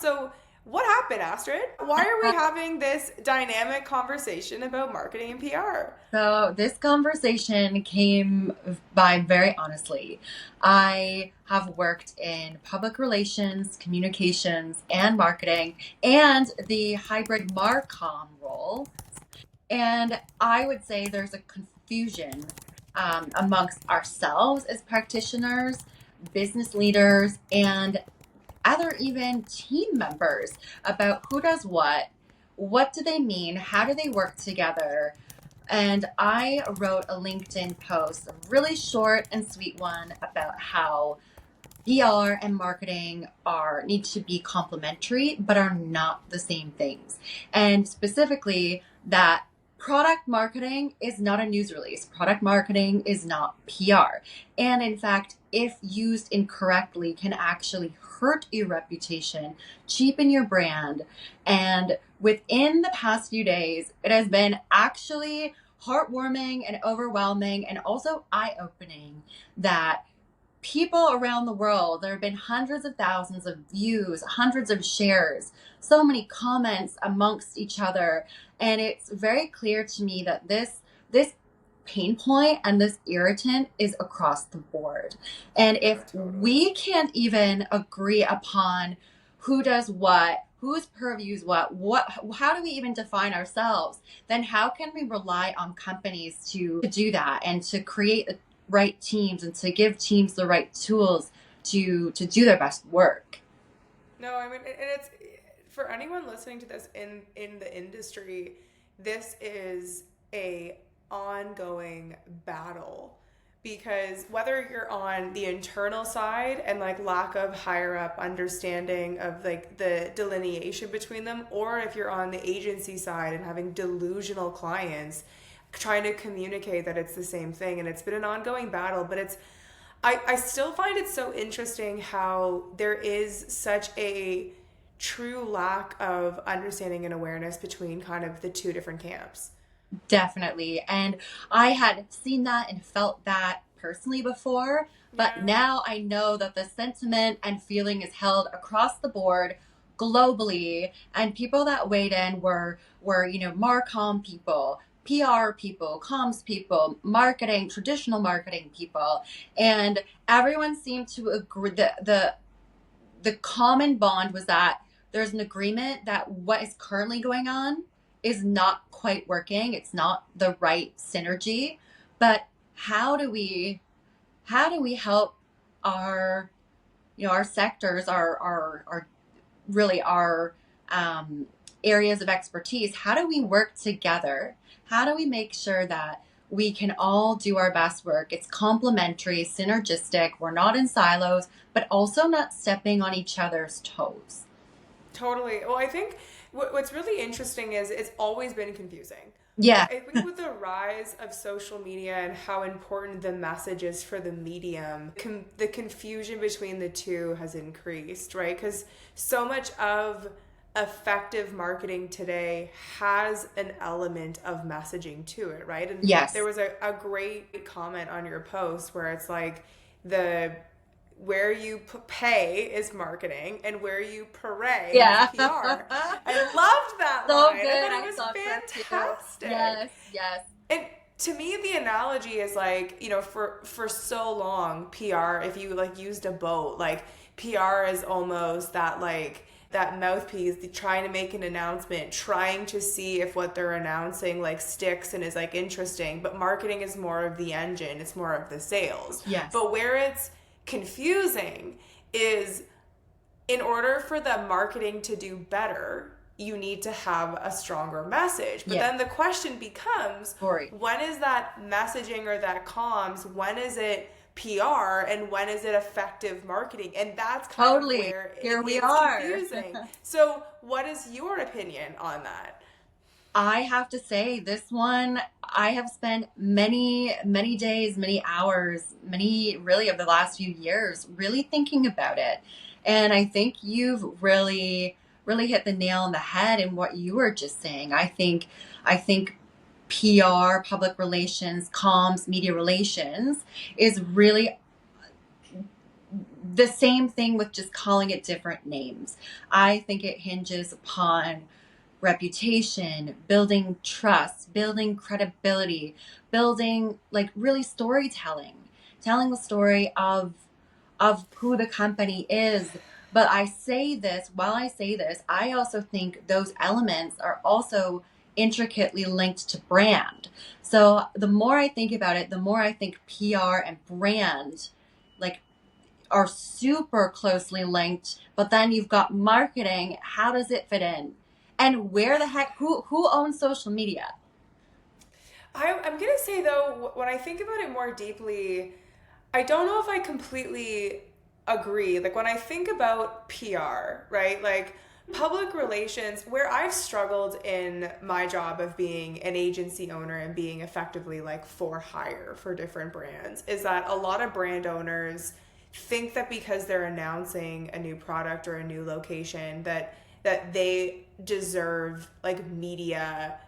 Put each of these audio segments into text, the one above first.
So, what happened, Astrid? Why are we having this dynamic conversation about marketing and PR? So this conversation came by very honestly. I have worked in public relations, communications, and marketing, and the hybrid Marcom role. And I would say there's a confusion amongst ourselves as practitioners, business leaders, and other even team members about who does what do they mean, how do they work together, and I wrote a LinkedIn post, a really short and sweet one about how PR and marketing are need to be complementary but are not the same things. And specifically that product marketing is not a news release. Product marketing is not PR. And in fact, if used incorrectly can actually hurt your reputation, cheapen your brand. And within the past few days, it has been actually heartwarming and overwhelming and also eye-opening that people around the world, there have been hundreds of thousands of views, hundreds of shares, so many comments amongst each other. And it's very clear to me that this pain point and this irritant is across the board. And Yeah, if totally. we can't even agree upon who does what, whose purview is what, how do we even define ourselves? Then how can we rely on companies to do that and to create right teams and to give teams the right tools to do their best work? No, I mean, and it's for anyone listening to this in the industry, this is a ongoing battle because whether you're on the internal side and like lack of higher up understanding of like the delineation between them, or if you're on the agency side and having delusional clients trying to communicate that it's the same thing, and it's been an ongoing battle, but I still find it so interesting how there is such a true lack of understanding and awareness between kind of the two different camps. Definitely. And I had seen that and felt that personally before, but Yeah. now I know that the sentiment and feeling is held across the board globally. And people that weighed in were Marcom people, PR people, comms people, marketing, traditional marketing people. And everyone seemed to agree. The common bond was that there's an agreement that what is currently going on is not quite working. It's not the right synergy. But how do we help our our sectors, our really our um, areas of expertise? How do we work together? How do we make sure that we can all do our best work? It's complementary, synergistic. We're not in silos, but also not stepping on each other's toes. Totally. Well, I think what's really interesting is it's always been confusing. Yeah, I think with the rise of social media and how important the message is for the medium, the confusion between the two has increased, right? Because so much of effective marketing today has an element of messaging to it, right? And there yes. was a great comment on your post where it's like the where you pay is marketing and where you pray is Yeah. PR. I loved that So line. I good. thought it I was thought that too. fantastic. Yes, yes. And to me the analogy is like, for so long PR, if you like used a boat, like PR is almost that like that mouthpiece trying to make an announcement, trying to see if what they're announcing like sticks and is like interesting, but marketing is more of the engine, it's more of the sales. Yes. But where it's confusing is in order for the marketing to do better, you need to have a stronger message. But Yeah. then the question becomes, Story. when is that messaging or that comms? When is it PR and when is it effective marketing? And that's kind of Totally. where Here we it's are. confusing. So, what is your opinion on that? I have to say, this one, I have spent many, many days, many hours, many really of the last few years really thinking about it. And I think you've really, really hit the nail on the head in what you were just saying. I think PR, public relations, comms, media relations is really the same thing with just calling it different names. I think it hinges upon reputation, building trust, building credibility, building like really storytelling, telling the story of who the company is. But while I say this, I also think those elements are also intricately linked to brand. So the more I think about it, the more I think PR and brand like are super closely linked. But then you've got marketing. How does it fit in? And where the heck, who owns social media? I'm gonna say though, when I think about it more deeply, I don't know if I completely agree. Like when I think about PR, right? Like public relations, where I've struggled in my job of being an agency owner and being effectively like for hire for different brands, is that a lot of brand owners think that because they're announcing a new product or a new location that they deserve like media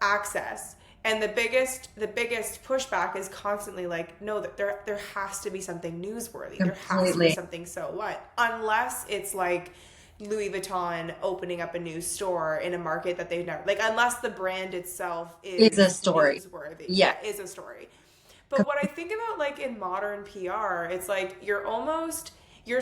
access. And the biggest pushback is constantly like, no, that there has to be something newsworthy. There has to be Completely. something, so what? Unless it's like Louis Vuitton opening up a new store in a market that they've never, like, unless the brand itself Is a is story. newsworthy. Yeah. Yeah, is a story. But what I think about like in modern PR, it's like you're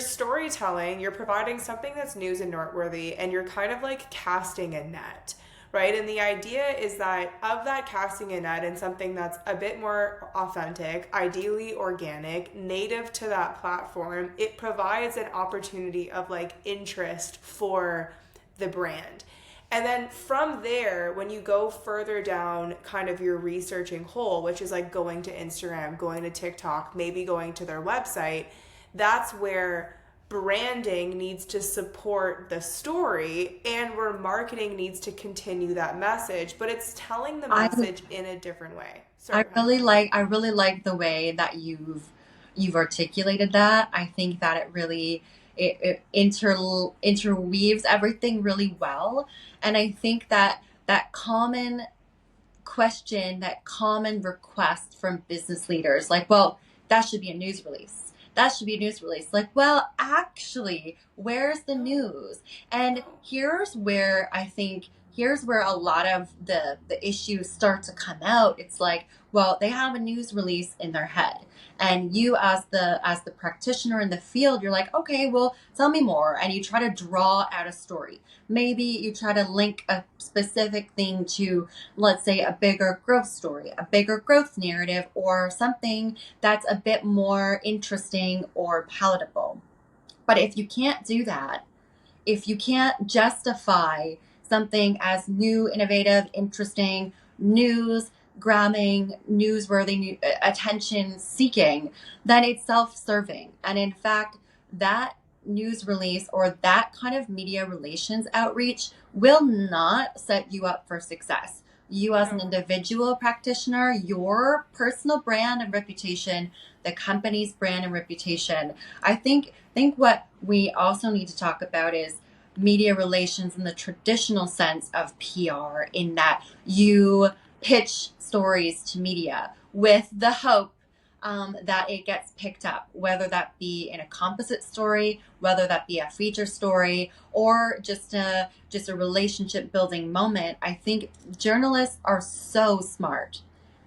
storytelling, you're providing something that's news and noteworthy, and you're kind of like casting a net, right? And the idea is that of that casting a net and something that's a bit more authentic, ideally organic, native to that platform, it provides an opportunity of like interest for the brand. And then from there, when you go further down kind of your researching hole, which is like going to Instagram, going to TikTok, maybe going to their website, that's where branding needs to support the story and where marketing needs to continue that message, but it's telling the I message in a different way. I Sorry, go ahead. really like the way that you've articulated that. I think that it really it interweaves everything really well. And I think that that common question, that common request from business leaders, like, well, that should be a news release. That should be a news release. Like, well, actually, where's the No, news? And no. here's where a lot of the issues start to come out. It's like, well, they have a news release in their head. And you as the practitioner in the field, you're like, okay, well, tell me more. And you try to draw out a story. Maybe you try to link a specific thing to, let's say, a bigger growth story, a bigger growth narrative, or something that's a bit more interesting or palatable. But if you can't do that, if you can't justify something as new, innovative, interesting, news grabbing, newsworthy, attention seeking, then it's self serving. And in fact, that news release or that kind of media relations outreach will not set you up for success. You, as an No. individual practitioner, your personal brand and reputation, the company's brand and reputation. I think what we also need to talk about is media relations in the traditional sense of PR, in that you pitch stories to media with the hope that it gets picked up, whether that be in a composite story, whether that be a feature story, or just a relationship building moment. I think journalists are so smart.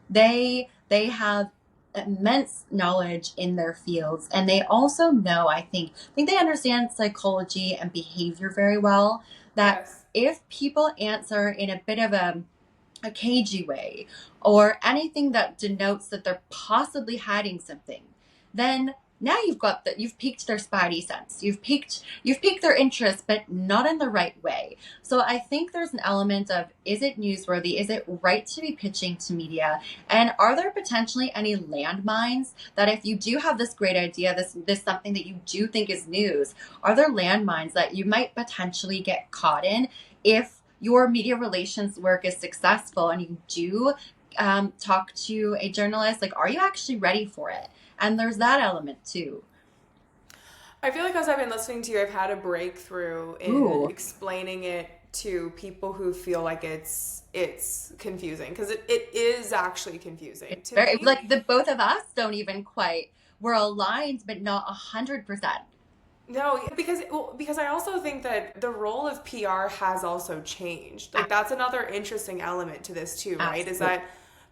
They have immense knowledge in their fields, and they also know, I think they understand psychology and behavior very well, that Yes. if people answer in a bit of a cagey way, or anything that denotes that they're possibly hiding something, then now you've piqued their spidey sense. You've piqued their interest, but not in the right way. So I think there's an element of, is it newsworthy? Is it right to be pitching to media? And are there potentially any landmines that, if you do have this great idea, this something that you do think is news, are there landmines that you might potentially get caught in if your media relations work is successful and you do talk to a journalist? Like, are you actually ready for it? And there's that element too. I feel like as I've been listening to you, I've had a breakthrough in Ooh, explaining it to people who feel like it's confusing, because it is actually confusing it's to very me. like the both of us don't even quite we're aligned, but not 100%. No, because I also think that the role of PR has also changed. Like that's another interesting element to this too, right? Absolutely. Is that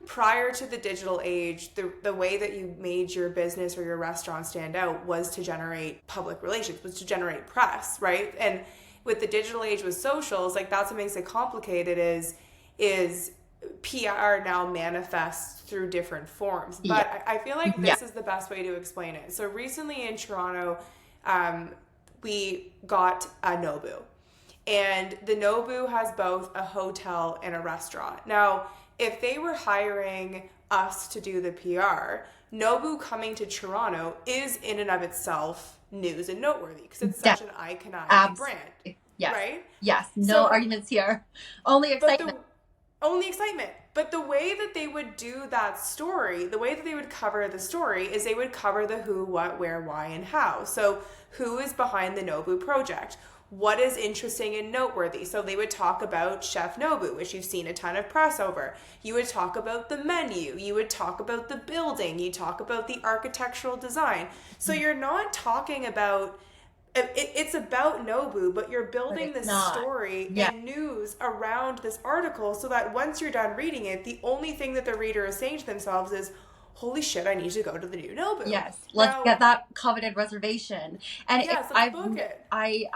prior to the digital age, the way that you made your business or your restaurant stand out was to generate public relations, was to generate press, right? And with the digital age with socials, like that's what makes it complicated is PR now manifests through different forms. But Yeah. I feel like Yeah. this is the best way to explain it. So recently in Toronto, we got a Nobu. And the Nobu has both a hotel and a restaurant. Now, if they were hiring us to do the PR, Nobu coming to Toronto is in and of itself news and noteworthy because it's such an iconic brand. Yes. Right? Yes. No So, arguments here. Only excitement. Only excitement. But the way that they would do that story, the way that they would cover the story is they would cover the who, what, where, why, and how. So who is behind the Nobu project? What is interesting and noteworthy? So they would talk about Chef Nobu, which you've seen a ton of press over. You would talk about the menu. You would talk about the building. You talk about the architectural design. So you're not talking about... It's about Nobu, but you're building this story and news around this article so that once you're done reading it, the only thing that the reader is saying to themselves is, holy shit, I need to go to the new Nobu. Yes, let's get that coveted reservation. And yes, let's book it. I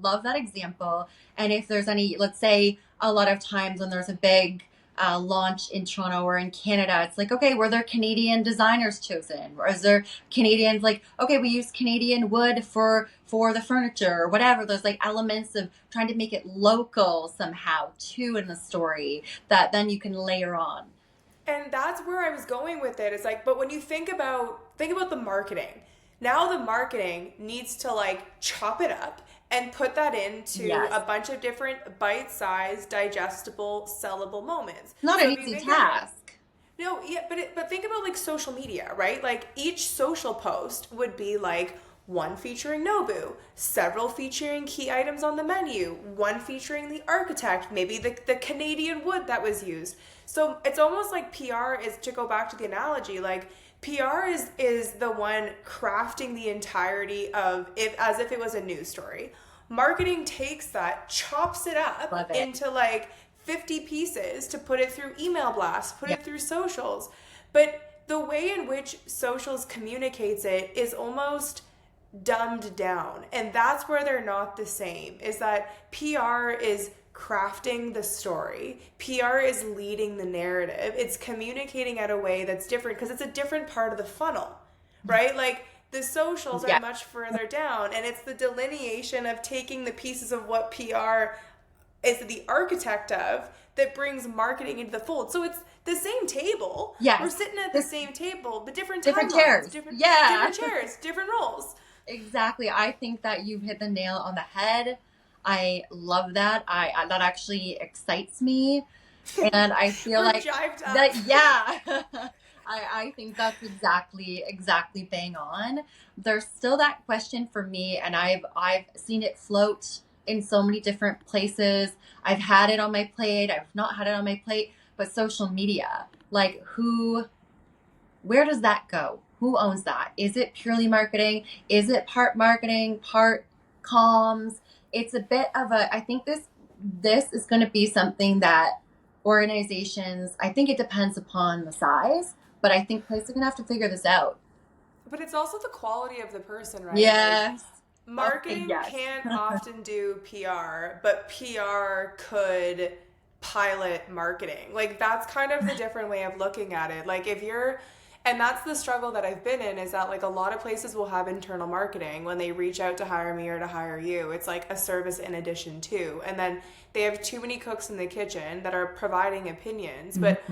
love that example. And if there's any, let's say a lot of times when there's a big launch in Toronto or in Canada, it's like, okay, were there Canadian designers chosen? Or is there Canadians like, okay, we use Canadian wood for the furniture or whatever. There's like elements of trying to make it local somehow too in the story that then you can layer on. And that's where I was going with it. It's like, but when you think about the marketing, now the marketing needs to like chop it up and put that into a bunch of different bite-sized, digestible, sellable moments. Not an easy task. No, yeah, but think about like social media, right? Like each social post would be like one featuring Nobu, several featuring key items on the menu, one featuring the architect, maybe the Canadian wood that was used. So it's almost like PR is, to go back to the analogy, like PR is the one crafting the entirety of it as if it was a news story. Marketing takes that, chops it up into like 50 pieces to put it through email blasts, put it through socials. But the way in which socials communicates it is almost dumbed down. And that's where they're not the same, is that PR is crafting the story. PR is leading the narrative. It's communicating at a way that's different because it's a different part of the funnel, right? Like the socials are much further down, and it's the delineation of taking the pieces of what PR is the architect of that brings marketing into the fold. So it's the same table. Yes. We're sitting at the same table, but different chairs. Different chairs, different roles. Exactly. I think that you've hit the nail on the head. I love that. I that actually excites me, and I feel like that. I think that's exactly bang on. There's still that question for me, and I've seen it float in so many different places. I've had it on my plate. I've not had it on my plate, but social media, like where does that go? Who owns that? Is it purely marketing? Is it part marketing, part comms? It's a bit of I think this is going to be something that organizations, I think it depends upon the size, but I think places are going to have to figure this out. But it's also the quality of the person, right? Yes. Like, marketing can't often do PR, but PR could pilot marketing. Like that's kind of the different way of looking at it. Like and that's the struggle that I've been in, is that like a lot of places will have internal marketing when they reach out to hire me or to hire you. It's like a service in addition to, and then they have too many cooks in the kitchen that are providing opinions. But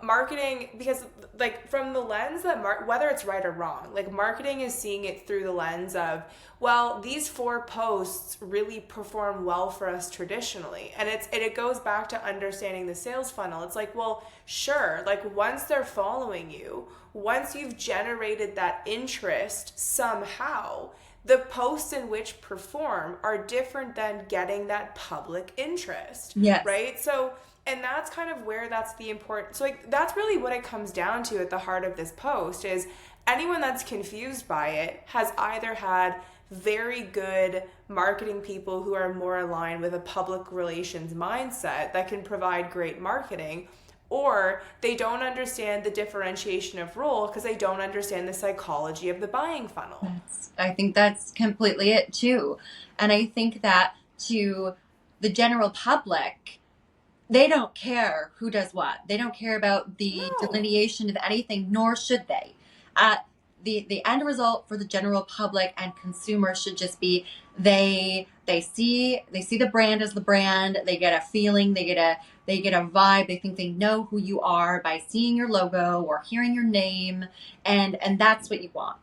marketing, because like from the lens that whether it's right or wrong, like marketing is seeing it through the lens of, well, these 4 posts really perform well for us traditionally, and it goes back to understanding the sales funnel. It's like, well, sure, like once they're following you, once you've generated that interest somehow, the posts in which perform are different than getting that public interest. Yes. Right? So, and that's kind of where that's the important, so like that's really what it comes down to at the heart of this post is, anyone that's confused by it has either had very good marketing people who are more aligned with a public relations mindset that can provide great marketing, or they don't understand the differentiation of role because they don't understand the psychology of the buying funnel. I think that's completely it too. And I think that to the general public, they don't care who does what. They don't care about the No. delineation of anything, nor should they. The end result for the general public and consumers should just be they see the brand as the brand. They get a feeling. They get a vibe. They think they know who you are by seeing your logo or hearing your name, and that's what you want.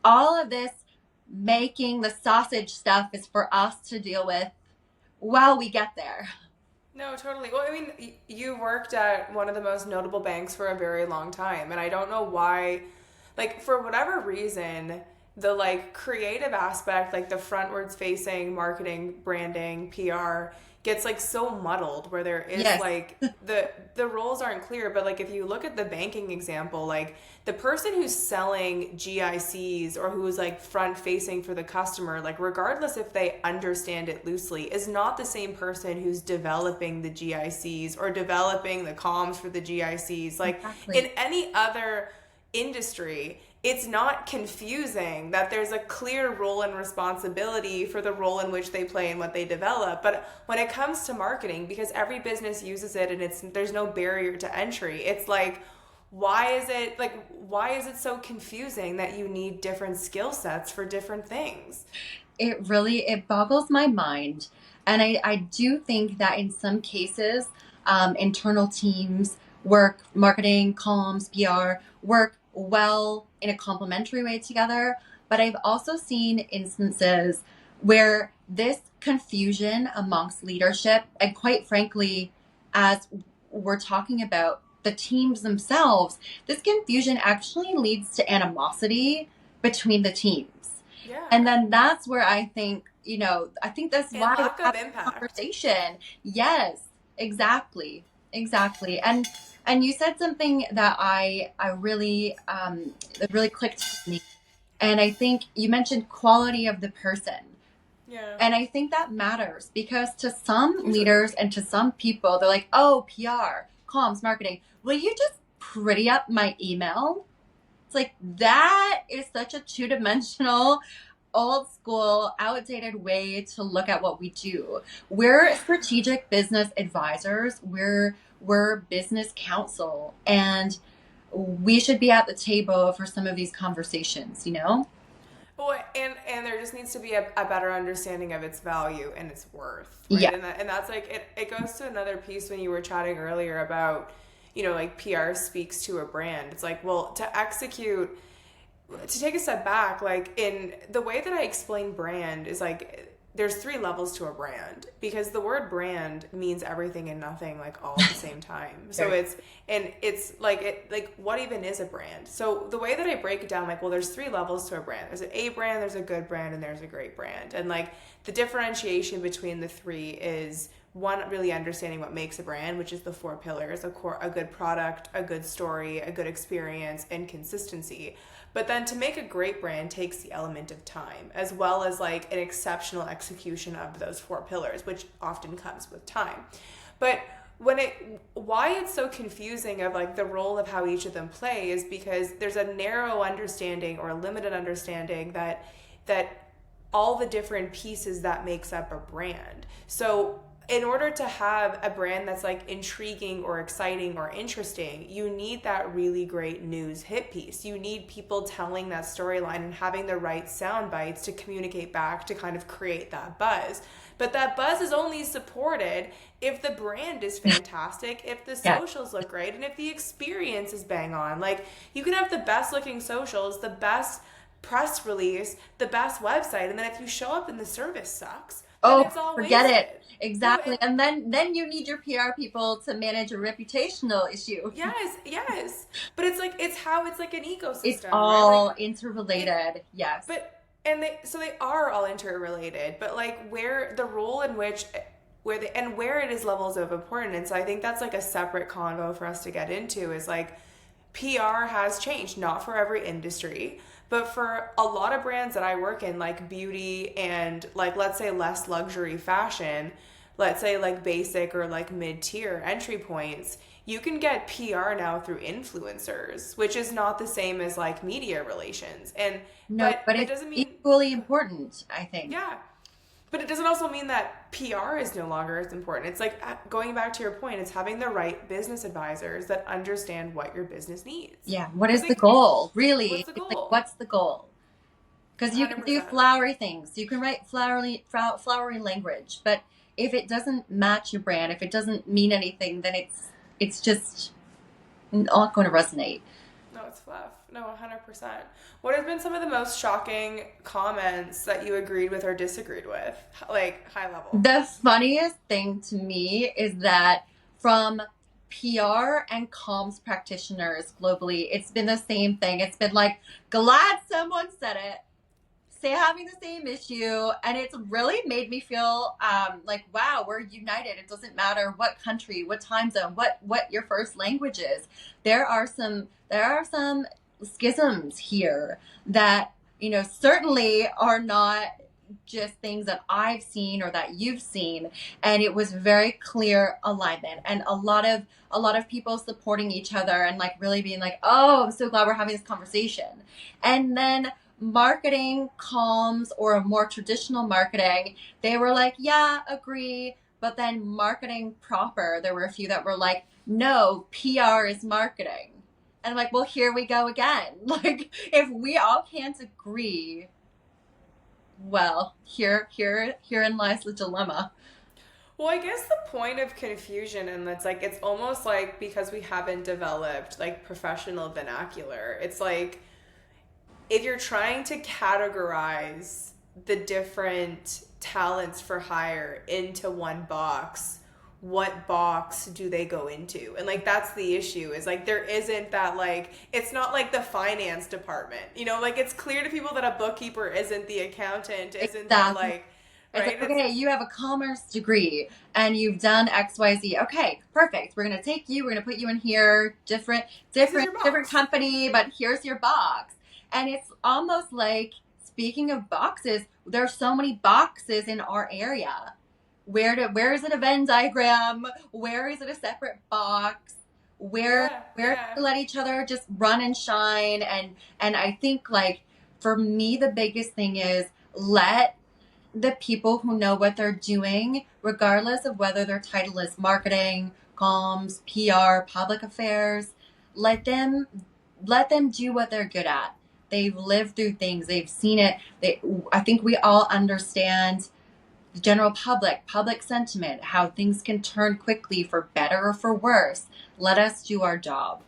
All of this making the sausage stuff is for us to deal with while we get there. No, totally. Well, I mean, you worked at one of the most notable banks for a very long time, and I don't know why, like, for whatever reason, the like creative aspect, like the frontwards facing marketing, branding, PR gets like so muddled where there is Yes. like the roles aren't clear, but like if you look at the banking example, like the person who's selling GICs or who's like front facing for the customer, like regardless if they understand it loosely, is not the same person who's developing the GICs or developing the comms for the GICs. Like Exactly. in any other industry, it's not confusing that there's a clear role and responsibility for the role in which they play and what they develop. But when it comes to marketing, because every business uses it and there's no barrier to entry, it's like, why is it so confusing that you need different skill sets for different things? It boggles my mind. And I do think that in some cases, internal teams work, marketing, comms, PR, work well in a complementary way together. But I've also seen instances where this confusion amongst leadership, and quite frankly, as we're talking about the teams themselves, this confusion actually leads to animosity between the teams. And Yeah. then that's where I think, I think that's And why we lack of have a impact. conversation. Yes, exactly. Exactly. And you said something that I really that really clicked with me. And I think you mentioned quality of the person. Yeah. And I think that matters because to some Hugely. leaders and to some people, they're like, oh, PR, comms, marketing. Will you just pretty up my email? It's like that is such a two-dimensional, old school, outdated way to look at what we do. We're Yeah. strategic business advisors. We're business counsel, and we should be at the table for some of these conversations, you know? Well, and there just needs to be a better understanding of its value and its worth, right? Yeah. And that's like it goes to another piece when you were chatting earlier about, like PR speaks to a brand. It's like, well, to take a step back, like in the way that I explain brand is like there's three levels to a brand because the word brand means everything and nothing like all at the same time. So Very. it's like what even is a brand? So the way that I break it down, like, well, there's three levels to a brand. There's an A brand, there's a good brand, and there's a great brand. And like the differentiation between the three is one, really understanding what makes a brand, which is the four pillars: a good product, a good story, a good experience, and consistency. But then to make a great brand takes the element of time, as well as like an exceptional execution of those four pillars, which often comes with time. But why it's so confusing of like the role of how each of them play is because there's a narrow understanding or a limited understanding that all the different pieces that makes up a brand. So in order to have a brand that's like intriguing or exciting or interesting, you need that really great news hit piece. You need people telling that storyline and having the right sound bites to communicate back to kind of create that buzz. But that buzz is only supported if the brand is fantastic, if the Yeah. socials look great, and if the experience is bang on. Like you can have the best looking socials, the best press release, the best website, and then if you show up and the service sucks, then Oh, it's all forget it. wasted. No, Exactly. And then you need your PR people to manage a reputational issue. yes. But it's like an It's ecosystem, right? Like all it interrelated. Yes. but and they are all interrelated, but like where the role in which where it is levels of importance. I think that's like a separate convo for us to get into is like PR has changed, not for every industry, but for a lot of brands that I work in, like beauty and like, let's say less luxury fashion, let's say like basic or like mid-tier entry points, you can get PR now through influencers, which is not the same as like media relations. And No, but but it it's doesn't mean, equally important, I think. yeah, but it doesn't also mean that PR is no longer as important. It's like going back to your point, it's having the right business advisors that understand what your business needs. Yeah. What Because is the like, goal? Really? what's the It's like, goal? what's the goal? Because you can do 100%. flowery things. You can write flowery language, but if it doesn't match your brand, if it doesn't mean anything, then it's just not going to resonate. No, it's fluff. No, 100%. What have been some of the most shocking comments that you agreed with or disagreed with? Like, high level. The funniest thing to me is that from PR and comms practitioners globally, it's been the same thing. It's been like, glad someone said it. Say having the same issue, and it's really made me feel like, wow, we're united. It doesn't matter what country, what time zone, what your first language is. There are some schisms here that certainly are not just things that I've seen or that you've seen, and it was very clear alignment and a lot of people supporting each other and like really being like, oh, I'm so glad we're having this conversation. And then marketing comms or a more traditional marketing, they were like, yeah, agree. But then marketing proper, there were a few that were like, no, PR is marketing. And I'm like, well, here we go again. Like, if we all can't agree, well, herein lies the dilemma. Well, I guess the point of confusion, and that's like, it's almost like because we haven't developed like professional vernacular, it's like if you're trying to categorize the different talents for hire into one box, what box do they go into? And like that's the issue, is like there isn't that, like it's not like the finance department. Like it's clear to people that a bookkeeper isn't the accountant, isn't the Exactly. like It's right? like, okay, you have a commerce degree and you've done XYZ. Okay, perfect. We're gonna take you, we're gonna put you in here, different This is different your different box. company, but here's your box. And it's almost like, speaking of boxes, there's so many boxes in our area. Where is it a Venn diagram? Where is it a separate box? Where Yeah. to let each other just run and shine? And I think, like, for me the biggest thing is, let the people who know what they're doing, regardless of whether their title is marketing, comms, PR, public affairs, let them do what they're good at. They've lived through things. They've seen it. I think we all understand the general public sentiment, how things can turn quickly for better or for worse. Let us do our jobs.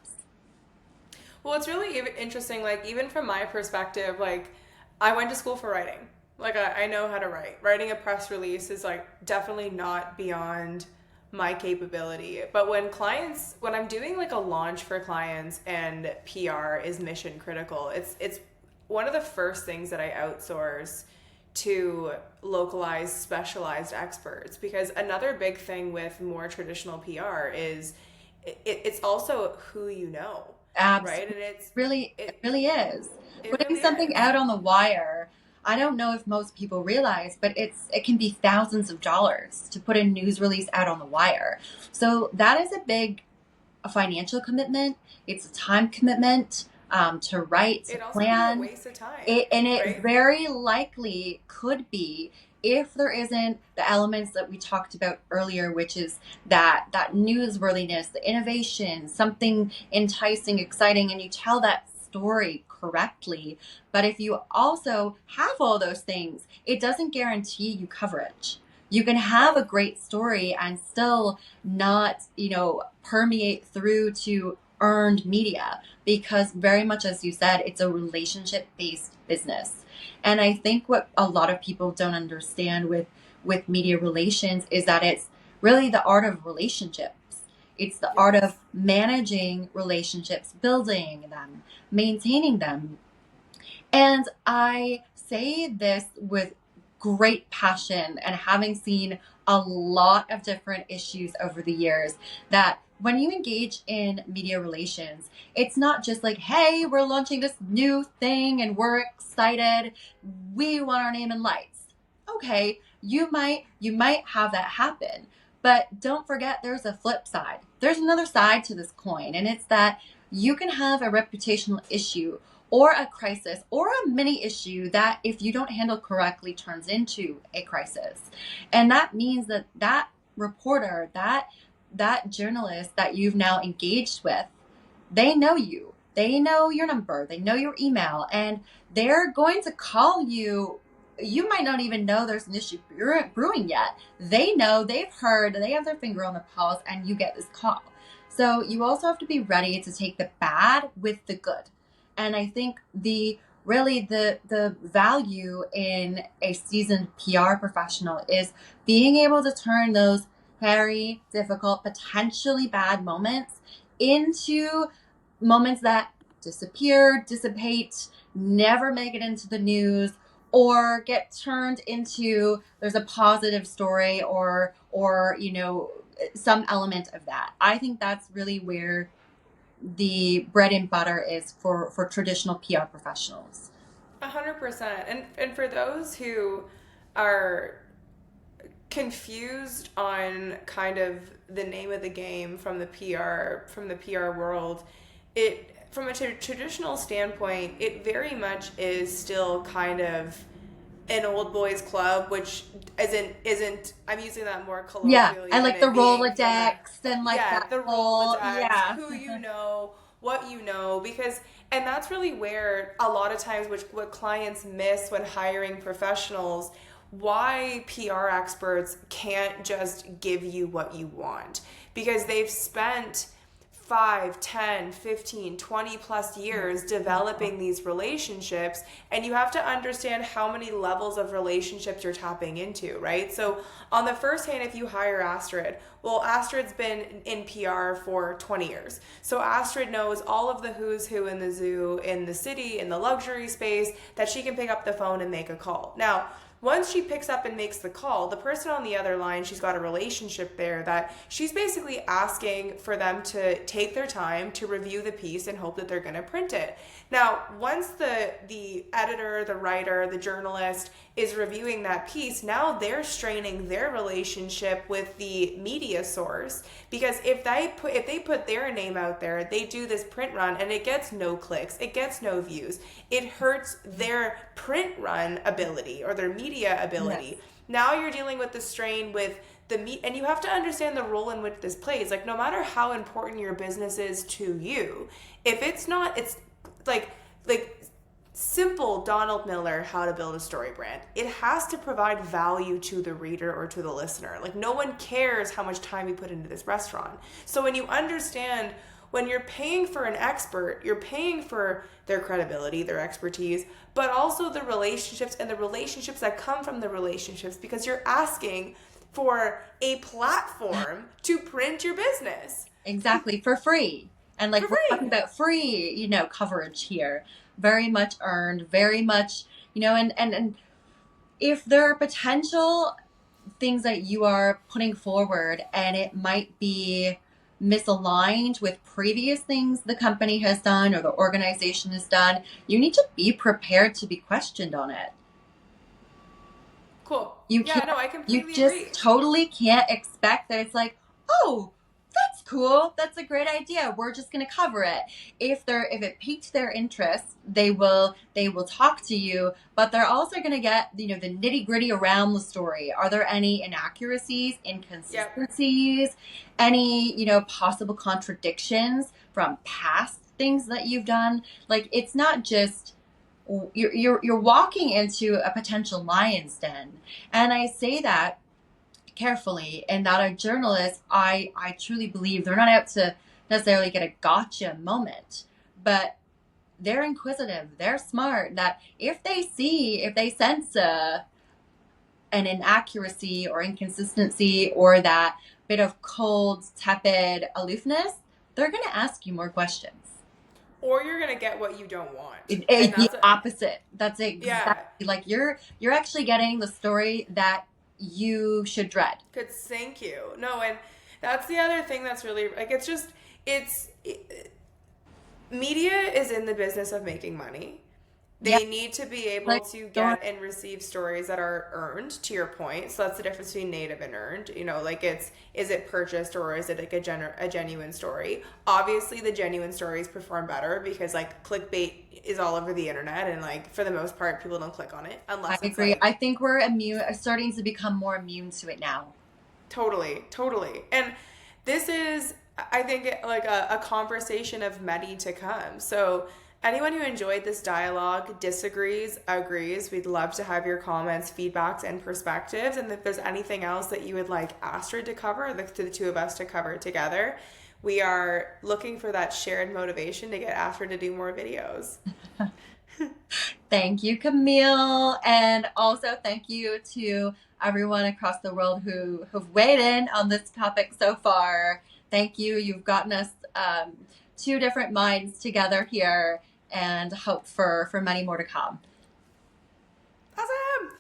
Well, it's really interesting, like, even from my perspective, like, I went to school for writing. Like, I know how to write. Writing a press release is, like, definitely not beyond my capability. But when I'm doing, like, a launch for clients and PR is mission critical, it's one of the first things that I outsource to localized, specialized experts. Because another big thing with more traditional PR is it's also who you know, right? Absolutely. And It really is. it Putting really something is. out on the wire, I don't know if most people realize, but it can be thousands of dollars to put a news release out on the wire. So that is a financial commitment. It's a time commitment, to write, to It also can be a plan. waste of time, It right? very likely could be, if there isn't the elements that we talked about earlier, which is that newsworthiness, the innovation, something enticing, exciting, and you tell that story correctly. But if you also have all those things, it doesn't guarantee you coverage. You can have a great story and still not, permeate through to earned media, because very much, as you said, it's a relationship based business. And I think what a lot of people don't understand with media relations is that it's really the art of relationships. It's the art of Yes. managing relationships, building them, maintaining them. And I say this with great passion, and having seen a lot of different issues over the years, that when you engage in media relations, it's not just like, hey, we're launching this new thing and we're excited. We want our name in lights. Okay, you might have that happen, but don't forget there's a flip side. There's another side to this coin, and it's that you can have a reputational issue or a crisis or a mini issue that, if you don't handle correctly, turns into a crisis. And that means that that reporter, that journalist that you've now engaged with, they know you. They know your number. They know your email. And they're going to call you. You might not even know there's an issue brewing yet. They know, they've heard, they have their finger on the pulse, and you get this call. So you also have to be ready to take the bad with the good. And I think the value in a seasoned PR professional is being able to turn those very difficult, potentially bad moments into moments that disappear, dissipate, never make it into the news, or get turned into there's a positive story or some element of that. I think that's really where the bread and butter is for traditional PR professionals. 100%. And for those who are confused on kind of the name of the game from the PR world, it from a traditional standpoint, it very much is still kind of an old boys club, which isn't I'm using that more colloquially. Yeah, I like the Rolodex and like that the whole, Rolodex, who you know, what you know, because, and that's really where a lot of times what clients miss when hiring professionals, why PR experts can't just give you what you want, because they've spent 5, 10, 15, 20 plus years developing these relationships, and you have to understand how many levels of relationships you're tapping into, right? So on the first hand, if you hire Astrid, well, Astrid's been in PR for 20 years. So Astrid knows all of the who's who in the zoo, in the city, in the luxury space, that she can pick up the phone and make a call. Now, once she picks up and makes the call, the person on the other line, she's got a relationship there that she's basically asking for them to take their time to review the piece and hope that they're going to print it. Now, once the editor, the writer, the journalist is reviewing that piece, now they're straining their relationship with the media source, because if they put their name out there, they do this print run and it gets no clicks, it gets no views, it hurts their print run ability or their media ability. Yes. Now you're dealing with the strain with and you have to understand the role in which this plays. Like, no matter how important your business is to you, if it's not, it's like simple Donald Miller, how to build a story brand. It has to provide value to the reader or to the listener. Like, no one cares how much time you put into this restaurant. So when you understand, when you're paying for an expert, you're paying for their credibility, their expertise, but also the relationships and the relationships that come from the relationships, because you're asking for a platform to print your business. Exactly, for free. And like, we're talking about free, coverage here. Very much earned, very much, and if there are potential things that you are putting forward and it might be misaligned with previous things the company has done or the organization has done, you need to be prepared to be questioned on it. Cool. I completely agree. You just agree. totally can't expect that it's like, oh, that's cool, that's a great idea, we're just going to cover it. If it piqued their interest, they will talk to you, but they're also going to get the nitty-gritty around the story. Are there any inaccuracies, inconsistencies, any possible contradictions from past things that you've done? Like, it's not just you're walking into a potential lion's den. And I say that carefully, and that a journalist, I truly believe they're not out to necessarily get a gotcha moment, but they're inquisitive, they're smart, that if they sense an inaccuracy or inconsistency or that bit of cold, tepid aloofness, they're going to ask you more questions. Or you're going to get what you don't want. The opposite. That's exactly like you're actually getting the story that you should dread. Good, thank you. No, That's the other thing that's really like media is in the business of making money. Yeah, They need to be able like to don't get and receive stories that are earned, to your point. So that's the difference between native and earned. You know, like is it purchased or is it like a genuine story? Obviously, the genuine stories perform better because like clickbait is all over the internet, and like for the most part, people don't click on it I unless it's agree. like I think we're starting to become more immune to it now. totally, totally. And this is, I think, like a conversation of many to come. So, anyone who enjoyed this dialogue, disagrees, agrees, we'd love to have your comments, feedbacks, and perspectives. And if there's anything else that you would like Astrid to cover, to the two of us to cover together, we are looking for that shared motivation to get Astrid to do more videos. Thank you, Camille. And also thank you to everyone across the world who've weighed in on this topic so far. Thank you. You've gotten us two different minds together here and hope for many more to come. Awesome!